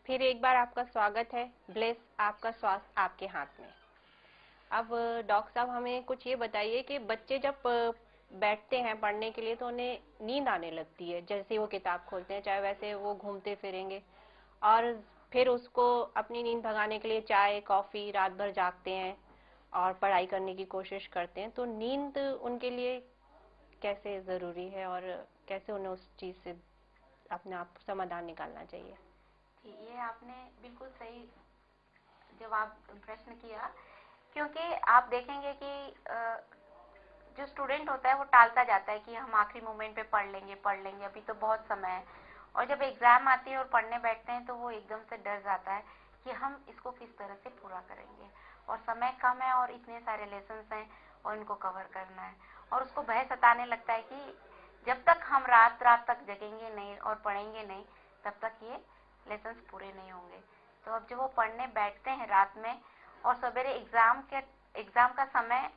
फिर एक बार आपका स्वागत है। ब्लेस, आपका स्वास्थ्य आपके हाथ में। अब डॉक्टर साहब हमें कुछ ये बताइए कि बच्चे जब बैठते हैं पढ़ने के लिए तो उन्हें नींद आने लगती है, जैसे ही वो किताब खोलते हैं, चाहे वैसे वो घूमते फिरेंगे, और फिर उसको अपनी नींद भगाने के लिए चाय कॉफी रात भर जागते हैं और पढ़ाई करने की कोशिश करते हैं। तो नींद उनके लिए कैसे जरूरी है और कैसे उन्हें उस चीज से अपने आप समाधान निकालना चाहिए? जी, ये आपने बिल्कुल सही जवाब प्रश्न किया, क्योंकि आप देखेंगे कि जो स्टूडेंट होता है वो टालता जाता है कि हम आखिरी मोमेंट पे पढ़ लेंगे, अभी तो बहुत समय है। और जब एग्जाम आती है और पढ़ने बैठते हैं तो वो एकदम से डर जाता है कि हम इसको किस तरह से पूरा करेंगे, और समय कम है और इतने सारे लेसन्स हैं और इनको कवर करना है, और उसको भय सताने लगता है कि जब तक हम रात रात तक जगेंगे नहीं और पढ़ेंगे नहीं तब तक ये लेसन्स पूरे नहीं होंगे। तो अब जब वो पढ़ने बैठते हैं रात में और सवेरे एग्जाम का समय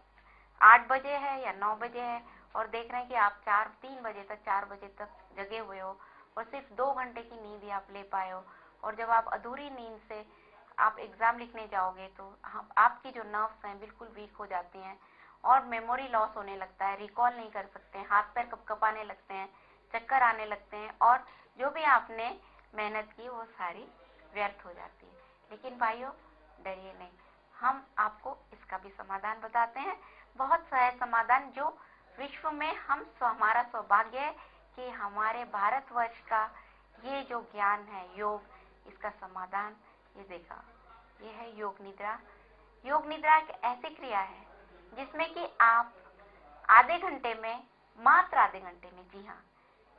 8 बजे है या 9 बजे है, और देख रहे हैं कि आप 4 बजे तक जगे हुए हो और सिर्फ 2 घंटे की नींद ही आप ले पाए हो, और जब आप अधूरी नींद से आप एग्जाम लिखने जाओगे तो आपकी जो नर्व्स हैं बिल्कुल वीक हो जाती हैं और मेमोरी लॉस होने लगता है, रिकॉल नहीं कर सकते हैं, हाथ पैर कपकपाने लगते हैं, चक्कर आने लगते हैं, और जो भी आपने मेहनत की वो सारी व्यर्थ हो जाती है। लेकिन भाइयों, डरिए नहीं, हम आपको इसका भी समाधान बताते हैं, बहुत सहज समाधान, जो विश्व में हमारा सौभाग्य है कि हमारे भारतवर्ष का ये जो ज्ञान है योग, इसका समाधान ये देखा। ये है योग निद्रा। योग निद्रा एक ऐसी क्रिया है जिसमें कि आप आधे घंटे में, मात्र आधे घंटे में, जी हाँ,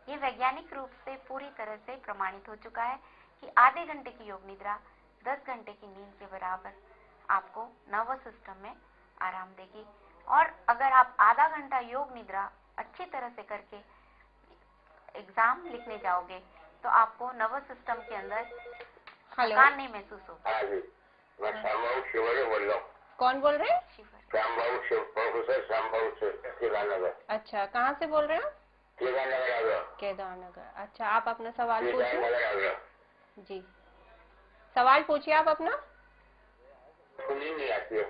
ये वैज्ञानिक रूप से पूरी तरह से प्रमाणित हो चुका है कि आधे घंटे की योग निद्रा 10 घंटे की नींद के बराबर आपको नर्वस सिस्टम में आराम देगी। और अगर आप आधा घंटा योग निद्रा अच्छी तरह से करके एग्जाम लिखने जाओगे तो आपको नर्वस सिस्टम के अंदर हेलो, थकान नहीं महसूस होगी। हाँ जी, मैं श्यामबाबू शिवरे बोल रहा हूँ। कौन बोल रहे हैं? श्यामबाबू शिव, प्रोफेसर श्यामबाबू शिव, केदारनगर। अच्छा, कहाँ से बोल रहे हो? केदारनगर आगरा। केदारनगर। अच्छा, आप अपना सवाल पूछिए। केदारनगर आगरा। जी, सवाल पूछिए आप अपना। तो नींद नहीं आती है।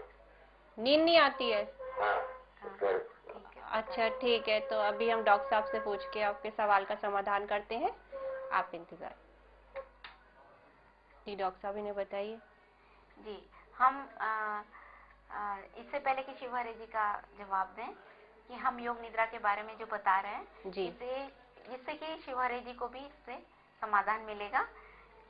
नींद नहीं आती है? हाँ, सर। अच्छा ठीक है, तो अभी हम डॉक्टर साहब से पूछ के आपके सवाल का समाधान करते हैं, आप इंतजार। जी डॉक्टर साहब, इन्हें बताइए। जी, हम इससे पहले कि शिवहरे जी का जवाब दें कि हम योग निद्रा के बारे में जो बता रहे हैं, जी, जिससे कि शिवहरे जी को भी इससे समाधान मिलेगा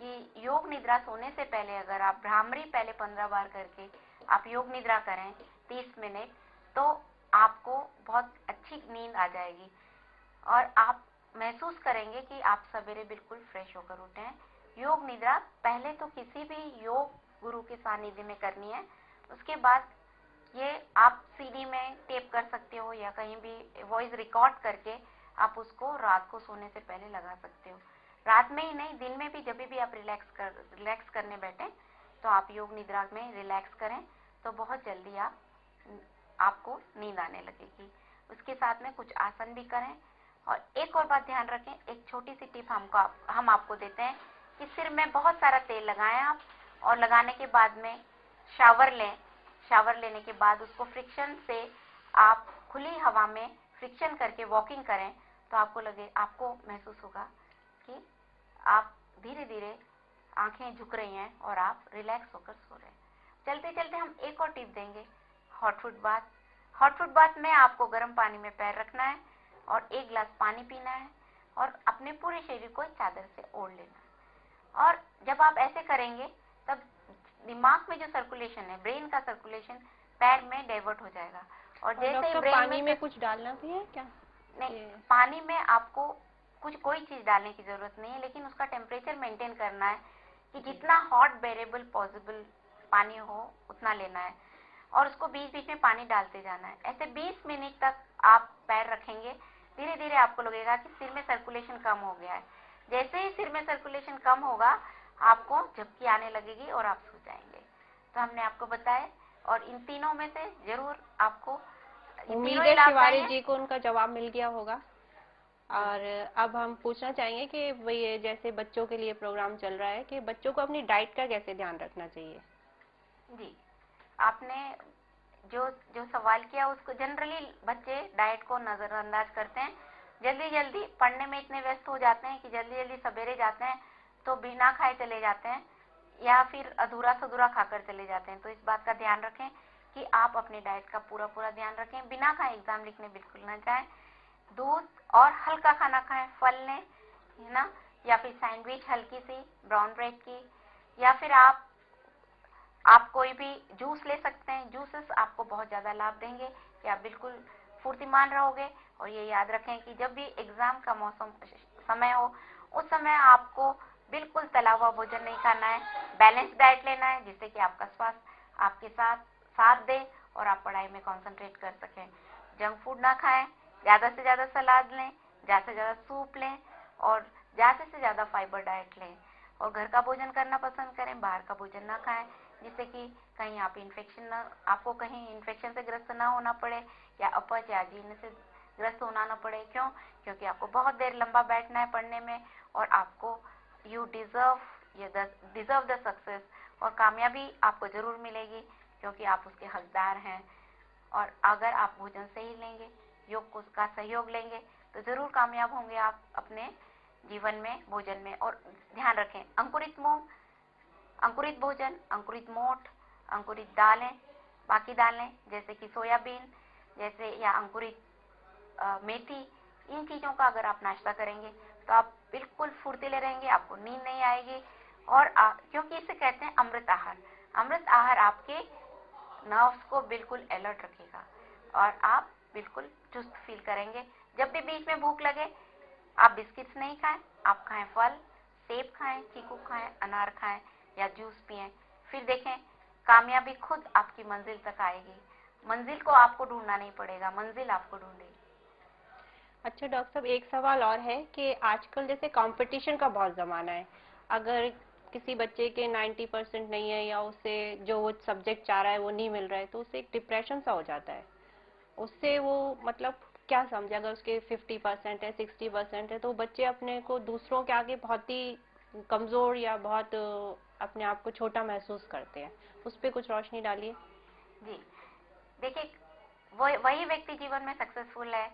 कि योग निद्रा सोने से पहले अगर आप भ्रामरी पहले 15 बार करके आप योग निद्रा करें 30 मिनट, तो आपको बहुत अच्छी नींद आ जाएगी और आप महसूस करेंगे कि आप सवेरे बिल्कुल फ्रेश होकर उठे हैं। योग निद्रा पहले तो किसी भी योग गुरु के सानिध्य में करनी है, उसके बाद ये आप सीडी में टेप कर सकते हो या कहीं भी वॉइस रिकॉर्ड करके आप उसको रात को सोने से पहले लगा सकते हो। रात में ही नहीं, दिन में भी, जब भी आप रिलैक्स करने बैठे तो आप योग निद्रा में रिलैक्स करें तो बहुत जल्दी आपको नींद आने लगेगी। उसके साथ में कुछ आसन भी करें। और एक और बात ध्यान रखें, एक छोटी सी टिप हम आपको देते हैं कि सिर में बहुत सारा तेल लगाएं आप, और लगाने के बाद में शावर लें। शावर लेने के बाद उसको फ्रिक्शन से आप खुली हवा में फ्रिक्शन करके वॉकिंग करें तो आपको महसूस होगा कि आप धीरे धीरे आंखें झुक रही हैं और आप रिलैक्स होकर सो रहे हैं। चलते चलते हम एक और टिप देंगे, hot foot bath. Hot foot bath में आपको गर्म पानी में पैर रखना है और 1 गिलास पानी पीना है और अपने पूरे शरीर को एक चादर से ओढ़ लेना है। और जब आप ऐसे करेंगे तब दिमाग में जो सर्कुलेशन है, ब्रेन का सर्कुलेशन पैर में डाइवर्ट हो जाएगा। और जैसे ही ब्रेन पानी में कुछ डालना भी है क्या? नहीं, पानी में आपको कोई चीज डालने की जरूरत नहीं है, लेकिन उसका टेम्परेचर मेंटेन करना है कि जितना हॉट बेरेबल पॉसिबल पानी हो उतना लेना है, और उसको बीच बीच में पानी डालते जाना है। ऐसे 20 मिनट तक आप पैर रखेंगे, धीरे धीरे आपको लगेगा कि सिर में सर्कुलेशन कम हो गया है। जैसे ही सिर में सर्कुलेशन कम होगा आपको झपकी आने लगेगी और आप सो जाएंगे। तो हमने आपको बताया, और इन तीनों में से जरूर आपको उम्मीद है शिवारी जी को उनका जवाब मिल गया होगा। और अब हम पूछना चाहेंगे कि ये जैसे बच्चों के लिए प्रोग्राम चल रहा है कि बच्चों को अपनी डाइट का कैसे ध्यान रखना चाहिए। जी, आपने जो जो सवाल किया उसको, जनरली बच्चे डाइट को नजरअंदाज करते हैं, जल्दी जल्दी पढ़ने में इतने व्यस्त हो जाते हैं कि जल्दी जल्दी सवेरे जाते हैं तो बिना खाए चले जाते हैं या फिर अधूरा सधूरा खाकर चले जाते हैं। तो इस बात का ध्यान रखें कि आप अपनी डाइट का पूरा पूरा ध्यान रखें, बिना खाए एग्जाम लिखने बिल्कुल ना जाएं, दूध और हल्का खाना खाएं, फल लें, है ना, या फिर सैंडविच हल्की सी ब्राउन ब्रेड की, या फिर आप कोई भी जूस ले सकते हैं। जूसेस आपको बहुत ज्यादा लाभ देंगे कि आप बिल्कुल फुर्तीमान रहोगे। और ये याद रखें कि जब भी एग्जाम का मौसम समय हो उस समय आपको बिल्कुल तला हुआ भोजन नहीं खाना है, बैलेंस डाइट लेना है जिससे कि आपका स्वास्थ्य आपके साथ दे और आप पढ़ाई में कंसंट्रेट कर सकें। जंक फूड ना खाएं, ज्यादा से ज्यादा सलाद लें, ज्यादा से ज्यादा सूप लें और ज्यादा से ज्यादा फाइबर डाइट लें और घर का भोजन करना पसंद करें, बाहर का भोजन ना खाएं जिससे कि कहीं आपको कहीं इन्फेक्शन से ग्रस्त ना होना पड़े या अपच या अजीर्ण से ग्रस्त होना ना पड़े। क्यों? क्योंकि आपको बहुत देर लंबा बैठना है पढ़ने में और आपको यू डिजर्व द सक्सेस, और कामयाबी आपको जरूर मिलेगी क्योंकि आप उसके हकदार हैं। और अगर आप भोजन सही लेंगे, योग को का सहयोग लेंगे तो जरूर कामयाब होंगे आप अपने जीवन में, भोजन में। और ध्यान रखें, अंकुरित मूंग, अंकुरित भोजन, अंकुरित मोठ, अंकुरित दालें, बाकी दालें जैसे कि सोयाबीन जैसे या अंकुरित मेथी, इन चीजों का अगर आप नाश्ता करेंगे तो आप बिल्कुल फुर्तीले रहेंगे, आपको नींद नहीं आएगी। और क्योंकि इसे कहते हैं अमृत आहार। अमृत आहार आपके नर्व्स को बिल्कुल अलर्ट रखेगा और आप बिल्कुल चुस्त फील करेंगे। जब भी बीच में भूख लगे आप बिस्किट्स नहीं खाएं, आप खाएं फल, सेब खाएं, चीकू खाएं, अनार खाएं या जूस पिएं। फिर देखें कामयाबी खुद आपकी मंजिल तक आएगी। मंजिल को आपको ढूंढना नहीं पड़ेगा, मंजिल आपको ढूंढेगी। अच्छा डॉक्टर साहब, एक सवाल और है कि आजकल जैसे कंपटीशन का बहुत जमाना है, अगर किसी बच्चे के 90% नहीं है या उसे जो वो सब्जेक्ट चाह रहा है वो नहीं मिल रहा है तो उसे एक डिप्रेशन सा हो जाता है। उससे वो मतलब क्या समझे, अगर उसके 50% है 60% है तो बच्चे अपने को दूसरों के आगे बहुत ही कमजोर या बहुत अपने आप को छोटा महसूस करते हैं। उस पर कुछ रोशनी डालिए। जी, देखिए वही व्यक्ति जीवन में सक्सेसफुल है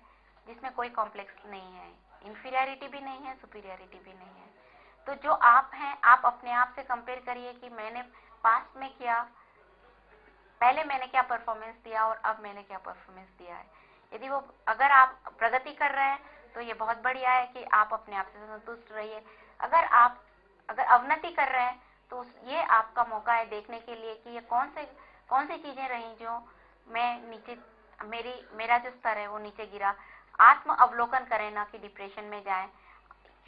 जिसमें कोई कॉम्प्लेक्स नहीं है, इंफीरियरिटी भी नहीं है, सुपीरियरिटी भी नहीं है। तो जो आप हैं, आप अपने आप से कंपेयर करिए कि मैंने पास्ट में किया, पहले मैंने क्या परफॉर्मेंस दिया और अब मैंने क्या परफॉर्मेंस दिया है। यदि वो अगर आप प्रगति कर रहे हैं तो ये बहुत बढ़िया है कि आप अपने आप से संतुष्ट रहिए। अगर अवनति कर रहे हैं तो ये आपका मौका है देखने के लिए कि ये कौन सी चीजें रही जो मैं नीचे, मेरा जो स्तर है वो नीचे गिरा। आत्म अवलोकन करें, ना कि डिप्रेशन में जाएं,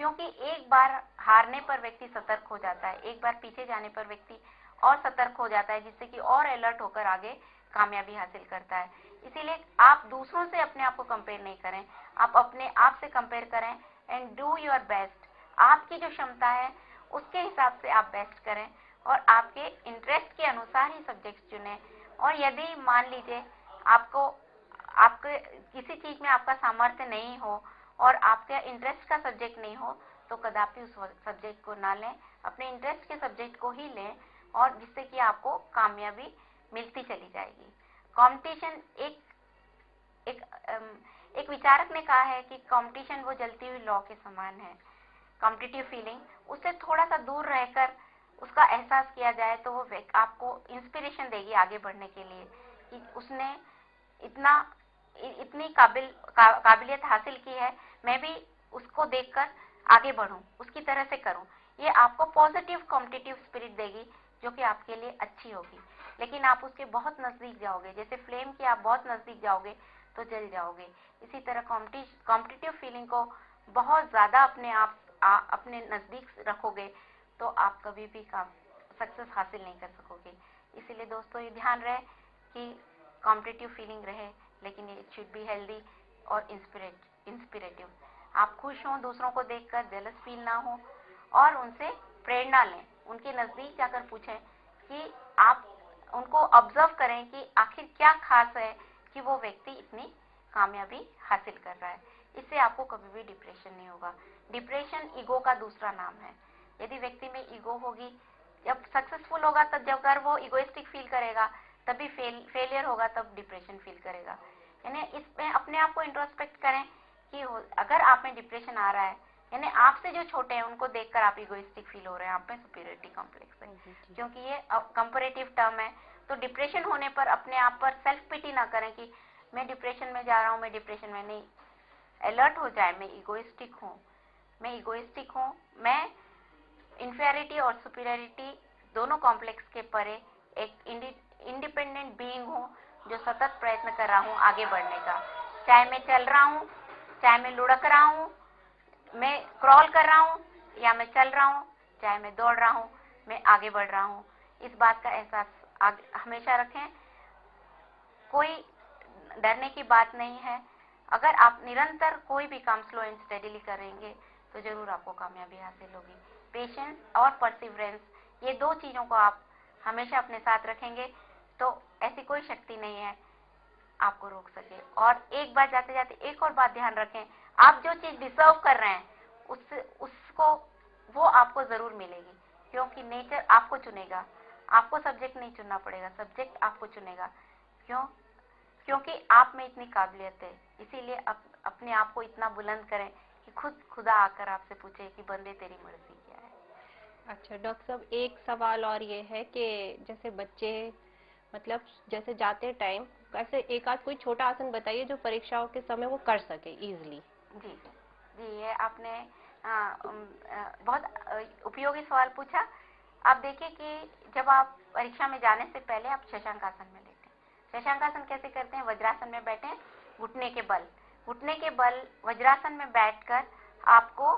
क्योंकि एक बार हारने पर व्यक्ति सतर्क हो जाता है, एक बार पीछे जाने पर व्यक्ति और सतर्क हो जाता है जिससे कि और अलर्ट होकर आगे कामयाबी हासिल करता है। इसीलिए आप दूसरों से अपने आप को कंपेयर नहीं करें, आप अपने आप से कंपेयर करें एंड डू योर बेस्ट। आपकी जो क्षमता है उसके हिसाब से आप बेस्ट करें और आपके इंटरेस्ट के अनुसार ही सब्जेक्ट चुनें। और यदि मान लीजिए आपके किसी चीज में आपका सामर्थ्य नहीं हो और आपका इंटरेस्ट का सब्जेक्ट नहीं हो तो कदापि उस सब्जेक्ट को ना लें, अपने इंटरेस्ट के सब्जेक्ट को ही लें और जिससे कि आपको कामयाबी मिलती चली जाएगी। कंपटीशन एक विचारक ने कहा है कि कंपटीशन वो जलती हुई लौ के समान है। कॉम्पिटिटिव फीलिंग, उससे थोड़ा सा दूर रहकर उसका एहसास किया जाए तो वो आपको इंस्पिरेशन देगी आगे बढ़ने के लिए कि उसने इतनी काबिलियत हासिल की है, मैं भी उसको देखकर आगे बढ़ूं, उसकी तरह से करूं। ये आपको पॉजिटिव कॉम्पिटिटिव स्पिरिट देगी जो कि आपके लिए अच्छी होगी। लेकिन आप उसके बहुत नजदीक जाओगे, जैसे फ्लेम के आप बहुत नजदीक जाओगे तो जल जाओगे। इसी तरह कॉम्पिटिटिव फीलिंग को बहुत ज्यादा अपने नजदीक रखोगे तो आप कभी भी सक्सेस हासिल नहीं कर सकोगे। इसीलिए दोस्तों ये ध्यान रहे कि कॉम्पिटिटिव फीलिंग रहे लेकिन ये शुड बी हेल्दी और इंस्पिरेटिव। आप खुश हों दूसरों को देखकर, जेलस फील ना हो और उनसे प्रेरणा लें, उनके नजदीक जाकर पूछें कि आप उनको ऑब्जर्व करें कि आखिर क्या खास है कि वो व्यक्ति इतनी कामयाबी हासिल कर रहा है। इससे आपको कभी भी डिप्रेशन नहीं होगा। डिप्रेशन ईगो का दूसरा नाम है। यदि व्यक्ति में ईगो होगी, जब सक्सेसफुल होगा तब, जब अगर वो इगोइस्टिक फील करेगा तभी फेलियर होगा तब डिप्रेशन फील करेगा। यानी इसमें अपने आप को इंट्रोस्पेक्ट करें कि अगर आप में डिप्रेशन आ रहा है, यानी आपसे जो छोटे हैं उनको देखकर आप इगोइस्टिक फील हो रहे हैं, आप में सुपीरियरिटी कॉम्प्लेक्स है, क्योंकि ये कंपैरेटिव टर्म है। तो डिप्रेशन होने पर अपने आप पर सेल्फ पिटी ना करें कि मैं डिप्रेशन में जा रहा हूँ, मैं डिप्रेशन में नहीं। अलर्ट हो जाए, मैं इगोइस्टिक हूँ, मैं इगोइस्टिक हूँ, मैं इंफीरियरिटी और सुपीरियरिटी दोनों कॉम्प्लेक्स के परे एक इंडिपेंडेंट बीइंग हूँ जो सतत प्रयत्न कर रहा हूँ आगे बढ़ने का। चाहे मैं चल रहा हूँ, चाहे मैं लुढ़क रहा हूँ, मैं क्रॉल कर रहा हूँ या मैं चल रहा हूँ, चाहे मैं दौड़ रहा हूँ, मैं आगे बढ़ रहा हूँ। इस बात का एहसास हमेशा रखें। कोई डरने की बात नहीं है। अगर आप निरंतर कोई भी काम स्लो एंड स्टेडीली करेंगे तो जरूर आपको कामयाबी हासिल होगी। पेशेंस और परसिवरेंस, ये दो चीजों को आप हमेशा अपने साथ रखेंगे तो ऐसी कोई शक्ति नहीं है आपको रोक सके। और एक बात जाते जाते एक और बात ध्यान रखें, आप जो चीज डिजर्व कर रहे हैं उसको वो आपको जरूर मिलेगी, क्योंकि नेचर आपको चुनेगा। आपको सब्जेक्ट नहीं चुनना पड़ेगा, सब्जेक्ट आपको चुनेगा। क्यों? क्योंकि आप में इतनी काबिलियत है। इसीलिए अपने आप को इतना बुलंद करें कि खुदा आकर आपसे पूछे कि बंदे तेरी मर्जी क्या है। अच्छा डॉक्टर साहब, एक सवाल और ये है कि जैसे बच्चे मतलब जैसे जाते टाइम ऐसे एक आध कोई छोटा आसन बताइए जो परीक्षाओं के समय वो कर सके इजीली। जी जी, ये आपने बहुत उपयोगी सवाल पूछा। आप देखिए कि जब आप परीक्षा में जाने से पहले आप शशांकासन में लेते हैं। शशांकासन कैसे करते हैं? वज्रासन में बैठे, घुटने के बल वज्रासन में बैठकर आपको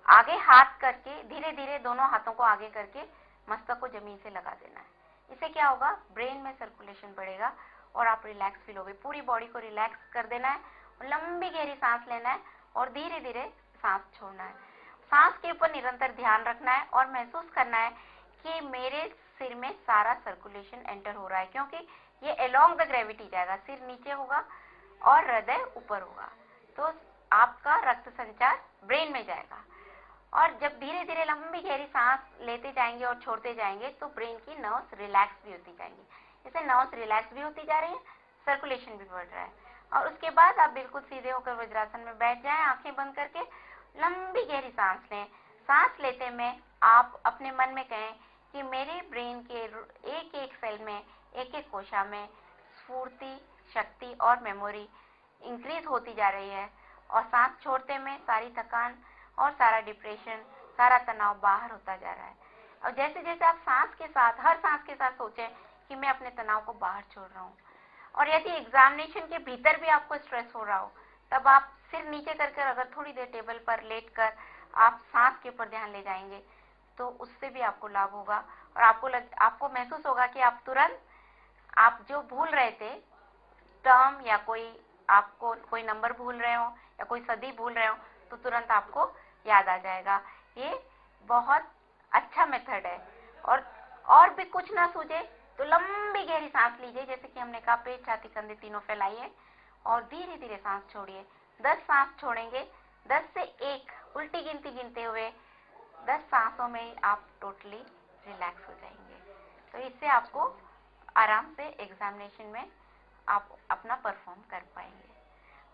आगे हाथ करके धीरे धीरे दोनों हाथों को आगे करके मस्तक को जमीन से लगा देना है। इससे क्या होगा? ब्रेन में सर्कुलेशन बढ़ेगा और आप रिलैक्स फील होगे। पूरी बॉडी को रिलैक्स कर देना है और लंबी गहरी सांस लेना है और धीरे धीरे सांस छोड़ना है। सांस के ऊपर निरंतर ध्यान रखना है और महसूस करना है कि मेरे सिर में सारा सर्कुलेशन एंटर हो रहा है, क्योंकि ये अलोंग द ग्रेविटी जाएगा। सिर नीचे होगा और हृदय ऊपर होगा, तो आपका रक्त संचार ब्रेन में जाएगा। और जब धीरे धीरे लंबी गहरी सांस लेते जाएंगे और छोड़ते जाएंगे तो ब्रेन की नर्व्स रिलैक्स भी होती जाएंगी। इससे नर्व्स रिलैक्स भी होती जा रही है, सर्कुलेशन भी बढ़ रहा है। और उसके बाद आप बिल्कुल सीधे होकर वज्रासन में बैठ जाएं, आंखें बंद करके लंबी गहरी सांस लें। सांस लेते में आप अपने मन में कहें कि मेरे ब्रेन के एक एक सेल में, एक एक कोशिका में स्फूर्ति, शक्ति और मेमोरी इंक्रीज होती जा रही है। और सांस छोड़ते में सारी थकान और सारा डिप्रेशन, सारा तनाव बाहर होता जा रहा है। और जैसे जैसे आप सांस के साथ, हर सांस के साथ सोचें कि मैं अपने तनाव को बाहर छोड़ रहा हूँ। और यदि एग्जामिनेशन के भीतर भी आपको स्ट्रेस हो रहा हो, तब आप सिर नीचे करके अगर थोड़ी देर टेबल पर लेटकर आप सांस के ऊपर ध्यान ले जाएंगे तो उससे भी आपको लाभ होगा। और आपको महसूस होगा कि आप तुरंत, आप जो भूल रहे थे टर्म या आपको कोई नंबर भूल रहे हो या कोई सदी भूल रहे हो, तो तुरंत आपको याद आ जाएगा। ये बहुत अच्छा मेथड है। और भी कुछ ना सूझे तो लंबी गहरी सांस लीजिए, जैसे कि हमने कहा पेट, छाती, कंधे तीनों फैलाइए और धीरे धीरे सांस छोड़िए। 10 सांस छोड़ेंगे, 10 से 1 उल्टी गिनती गिनते हुए 10 सांसों में ही आप टोटली रिलैक्स हो जाएंगे। तो इससे आपको आराम से एग्जामिनेशन में आप अपना परफॉर्म कर पाएंगे।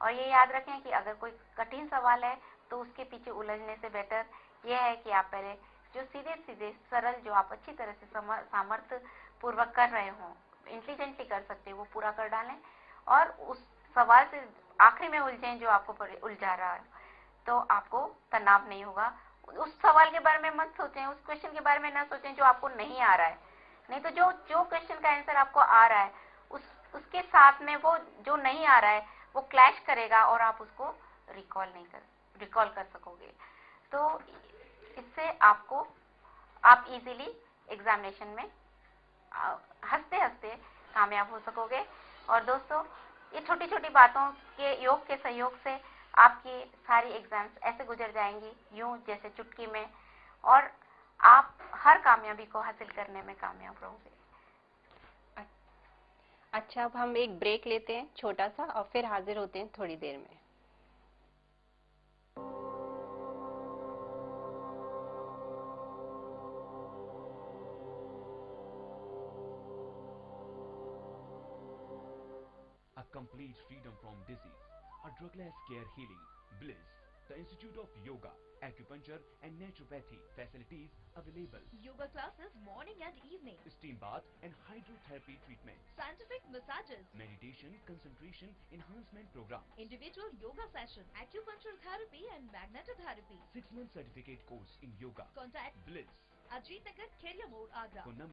और ये याद रखें कि अगर कोई कठिन सवाल है तो उसके पीछे उलझने से बेटर यह है कि आप पहले जो सीधे सीधे सरल, जो आप अच्छी तरह से सामर्थ्य पूर्वक कर रहे हो, इंटेलिजेंटली कर सकते हो, वो पूरा कर डालें। और उस सवाल से आखिरी में उलझें जो आपको उलझा रहा है, तो आपको तनाव नहीं होगा। उस सवाल के बारे में मत सोचें, उस क्वेश्चन के बारे में ना सोचें जो आपको नहीं आ रहा है। नहीं तो जो क्वेश्चन का आंसर आपको आ रहा है उसके साथ में वो जो नहीं आ रहा है वो क्लैश करेगा और आप उसको रिकॉल कर सकोगे। तो इससे आप इजीली एग्जामिनेशन में हंसते हंसते कामयाब हो सकोगे। और दोस्तों, ये छोटी छोटी बातों के योग के सहयोग से आपकी सारी एग्जाम्स ऐसे गुजर जाएंगी यूं जैसे चुटकी में, और आप हर कामयाबी को हासिल करने में कामयाब रहोगे। अच्छा, अब हम एक ब्रेक लेते हैं छोटा सा और फिर हाजिर होते हैं थोड़ी देर में। complete freedom from disease, a drugless care healing. Bliss, the Institute of Yoga, Acupuncture and Naturopathy facilities available. Yoga classes morning and evening. Steam bath and hydrotherapy treatments. Scientific massages. Meditation, concentration, enhancement programs. Individual yoga session. Acupuncture therapy and magnetotherapy. 6-month certificate course in yoga. Contact Bliss. Ajit Nagar, Keria Mode, Agra. Phone number